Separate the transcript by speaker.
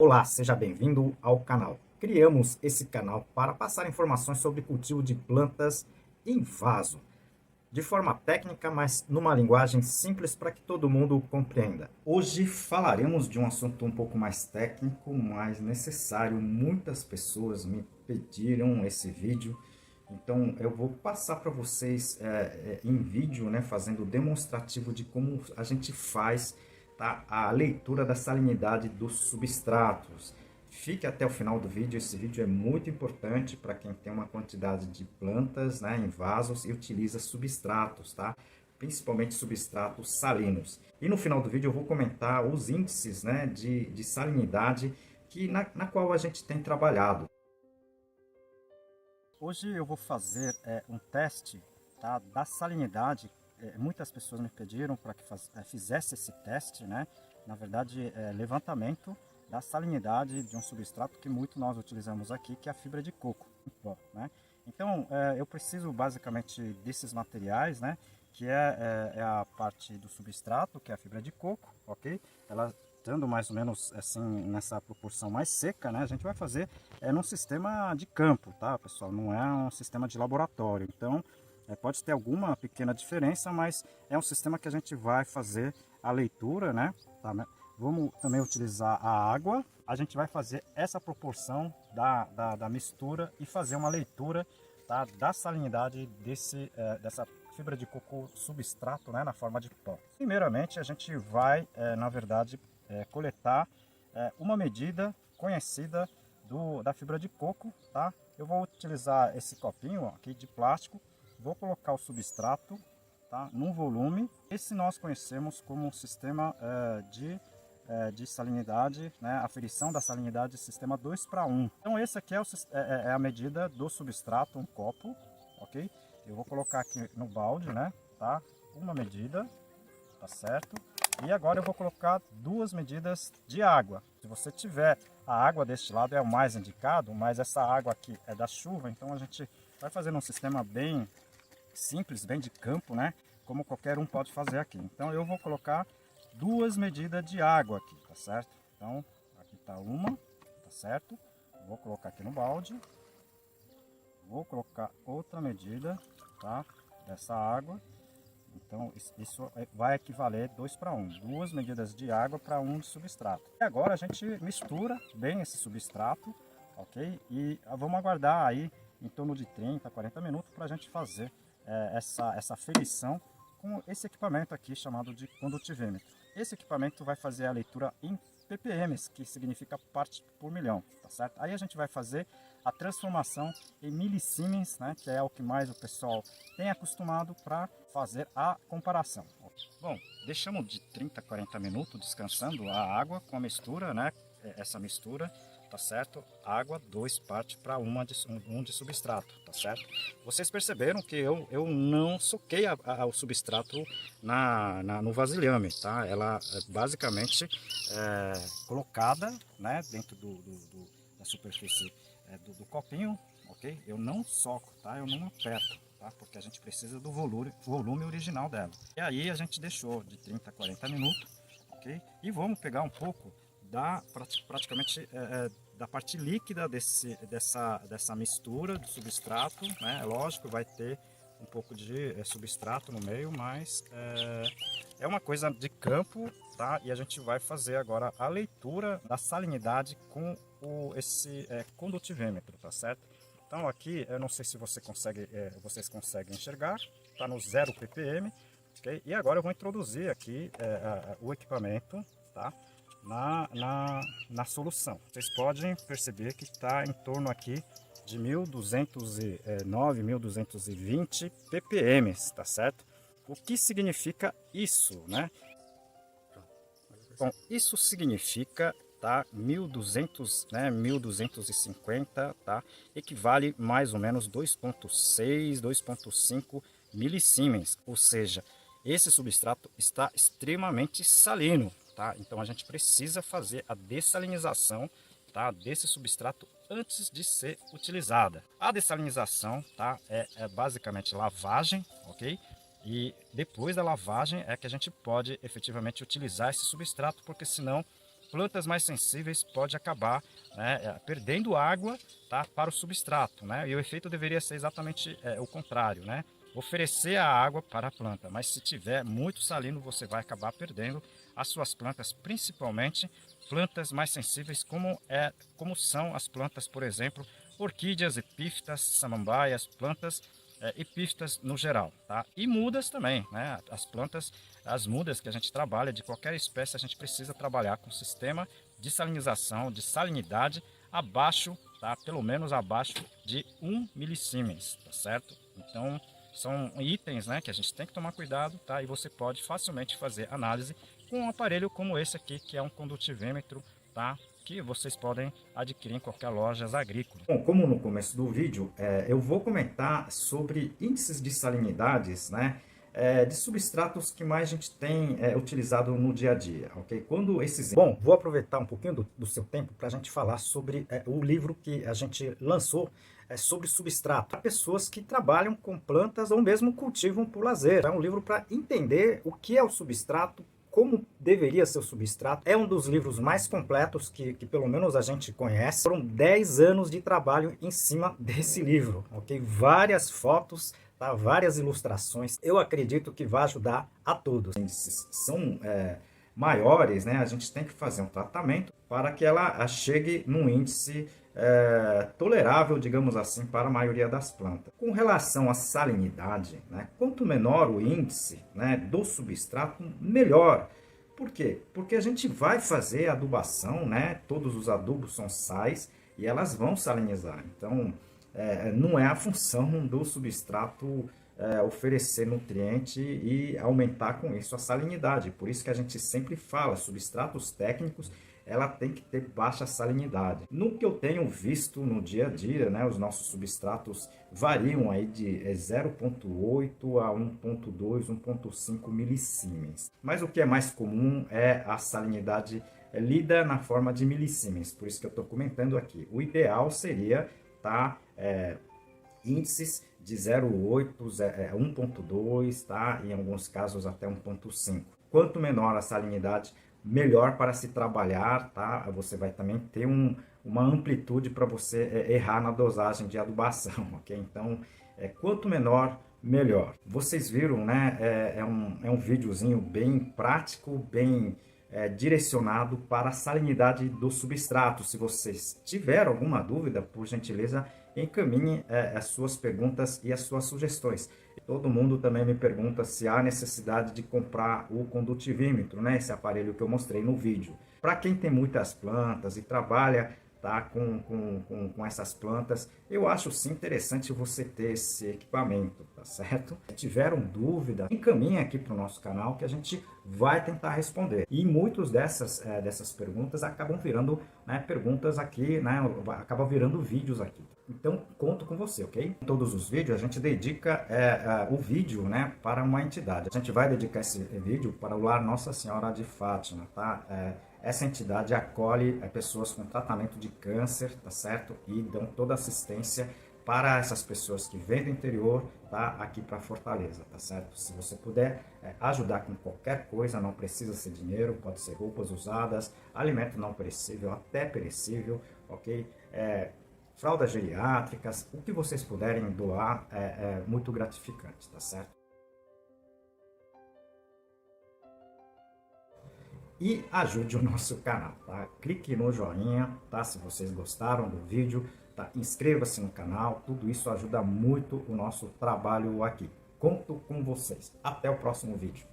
Speaker 1: Olá, seja bem-vindo ao canal. Criamos esse canal para passar informações sobre cultivo de plantas em vaso, de forma técnica, mas numa linguagem simples para que todo mundo compreenda. Hoje falaremos de um assunto um pouco mais técnico, mas necessário. Muitas pessoas me pediram esse vídeo, então eu vou passar para vocês em vídeo, né, fazendo o demonstrativo de como a gente faz, tá, a leitura da salinidade dos substratos. Fique até o final do vídeo, esse vídeo é muito importante para quem tem uma quantidade de plantas, né, em vasos e utiliza substratos, tá? Principalmente substratos salinos. E no final do vídeo eu vou comentar os índices, né, de salinidade na qual a gente tem trabalhado. Hoje eu vou fazer um teste, tá, da salinidade. Muitas pessoas me pediram para que fizesse esse teste, né? Na verdade, levantamento da salinidade de um substrato que muito nós utilizamos aqui, que é a fibra de coco, né? Então, eu preciso basicamente desses materiais, né? Que é a parte do substrato, que é a fibra de coco, ok? Ela estando mais ou menos assim nessa proporção mais seca, né? A gente vai fazer num sistema de campo, tá, pessoal? Não é um sistema de laboratório. Então, pode ter alguma pequena diferença, mas é um sistema que a gente vai fazer a leitura, né? Tá, né? Vamos também utilizar a água. A gente vai fazer essa proporção da mistura e fazer uma leitura, tá, da salinidade dessa fibra de coco substrato, né, na forma de pó. Primeiramente, a gente vai, na verdade, coletar uma medida conhecida da fibra de coco, tá? Eu vou utilizar esse copinho aqui de plástico, vou colocar o substrato, tá, num volume. Esse nós conhecemos como um sistema de salinidade, né, aferição da salinidade sistema 2:1. Então esse aqui é a medida do substrato, um copo, ok? Eu vou colocar aqui no balde, né, tá? Uma medida, tá certo? E agora eu vou colocar 2 medidas de água. Se você tiver a água deste lado é o mais indicado, mas essa água aqui é da chuva, então a gente vai fazer um sistema bem simples, bem de campo, né? Como qualquer um pode fazer aqui. Então eu vou colocar 2 medidas de água aqui, tá certo? Então aqui tá uma, tá certo? Vou colocar aqui no balde. Vou colocar outra medida, tá? Dessa água. Então isso vai equivaler 2:1, 2 medidas de água para 1 de substrato. E agora a gente mistura bem esse substrato, ok? E vamos aguardar aí em torno de 30, 40 minutos para a gente fazer essa aferição com esse equipamento aqui chamado de condutivímetro. Esse equipamento vai fazer a leitura em ppm, que significa parte por milhão, tá certo? Aí a gente vai fazer a transformação em milisiemens, né, que é o que mais o pessoal tem acostumado para fazer a comparação. Bom, deixamos de 30 a 40 minutos descansando a água com a mistura, né, essa mistura, tá certo? Água 2 partes para 1 de substrato, tá certo? Vocês perceberam que eu não soquei o substrato no vasilhame, tá? Ela é basicamente colocada, né, dentro da superfície do copinho, ok? Eu não soco, tá? Eu não aperto, tá? Porque a gente precisa do volume original dela. E aí a gente deixou de 30 a 40 minutos, ok? E vamos pegar um pouco praticamente da parte líquida dessa mistura do substrato, né? É lógico, vai ter um pouco de substrato no meio, mas é uma coisa de campo, tá? E a gente vai fazer agora a leitura da salinidade com esse condutivímetro, tá certo? Então aqui, eu não sei se vocês conseguem enxergar, tá no 0 ppm, ok? E agora eu vou introduzir aqui o equipamento, tá? Na solução. Vocês podem perceber que está em torno aqui de 1209, 1220 ppm, tá certo? O que significa isso, né? Bom, isso significa, tá, 1200, né, 1250, tá? Equivale mais ou menos 2,6, 2,5 milisiemens, ou seja, esse substrato está extremamente salino, tá? Então a gente precisa fazer a dessalinização, tá, desse substrato antes de ser utilizada. A dessalinização, tá, é basicamente lavagem, ok? E depois da lavagem é que a gente pode efetivamente utilizar esse substrato, porque senão plantas mais sensíveis pode acabar, né, perdendo água, tá, para o substrato, né? E o efeito deveria ser exatamente o contrário, né? Oferecer a água para a planta, mas se tiver muito salino, você vai acabar perdendo as suas plantas, principalmente plantas mais sensíveis, como são as plantas, por exemplo, orquídeas, epífitas, samambaias, plantas epífitas no geral, tá? E mudas também, né? As mudas que a gente trabalha, de qualquer espécie, a gente precisa trabalhar com sistema de salinização, de salinidade abaixo, tá? Pelo menos abaixo de 1 milisiemens, tá certo? Então, são itens, né, que a gente tem que tomar cuidado, tá? E você pode facilmente fazer análise com um aparelho como esse aqui, que é um condutivímetro, tá? Que vocês podem adquirir em qualquer loja agrícola. Bom, como no começo do vídeo, eu vou comentar sobre índices de salinidades, né? De substratos que mais a gente tem utilizado no dia a dia, ok? Quando esses... Bom, vou aproveitar um pouquinho do seu tempo para a gente falar sobre o livro que a gente lançou sobre substrato. Há pessoas que trabalham com plantas ou mesmo cultivam por lazer. É um livro para entender o que é o substrato, como deveria ser o substrato. É um dos livros mais completos que pelo menos a gente conhece. Foram 10 anos de trabalho em cima desse livro, ok? Várias fotos, tá? Várias ilustrações. Eu acredito que vai ajudar a todos. São maiores, né? A gente tem que fazer um tratamento para que ela chegue num índice tolerável, digamos assim, para a maioria das plantas. Com relação à salinidade, né, quanto menor o índice, né, do substrato, melhor. Por quê? Porque a gente vai fazer adubação, né, todos os adubos são sais e elas vão salinizar. Então, não é a função do substrato oferecer nutriente e aumentar com isso a salinidade. Por isso que a gente sempre fala, substratos técnicos, ela tem que ter baixa salinidade. No que eu tenho visto no dia a dia, né, os nossos substratos variam aí de 0,8 a 1,2, 1,5 milisiemens. Mas o que é mais comum é a salinidade lida na forma de milisiemens, por isso que eu estou comentando aqui. O ideal seria índices de 0,8, 1,2, tá? Em alguns casos até 1,5. Quanto menor a salinidade, melhor para se trabalhar, tá? Você vai também ter uma amplitude para você errar na dosagem de adubação, ok? Então, quanto menor, melhor. Vocês viram, né? É um videozinho bem prático, bem direcionado para a salinidade do substrato. Se vocês tiverem alguma dúvida, por gentileza, encaminhe as suas perguntas e as suas sugestões. Todo mundo também me pergunta se há necessidade de comprar o condutivímetro, né? Esse aparelho que eu mostrei no vídeo. Para quem tem muitas plantas e trabalha, tá, com essas plantas, eu acho sim interessante você ter esse equipamento, tá certo? Se tiveram dúvida, encaminhe aqui para o nosso canal que a gente vai tentar responder. E muitas dessas perguntas acabam virando, né, perguntas aqui, né, acabam virando vídeos aqui. Então, conto com você, ok? Em todos os vídeos, a gente dedica o vídeo, né, para uma entidade. A gente vai dedicar esse vídeo para o Lar Nossa Senhora de Fátima, tá? Essa entidade acolhe pessoas com tratamento de câncer, tá certo? E dão toda assistência para essas pessoas que vêm do interior, tá? Aqui para Fortaleza, tá certo? Se você puder ajudar com qualquer coisa, não precisa ser dinheiro, pode ser roupas usadas, alimento não perecível, até perecível, ok? Fraldas geriátricas, o que vocês puderem doar é muito gratificante, tá certo? E ajude o nosso canal, tá? Clique no joinha, tá? Se vocês gostaram do vídeo, tá? Inscreva-se no canal, tudo isso ajuda muito o nosso trabalho aqui. Conto com vocês. Até o próximo vídeo.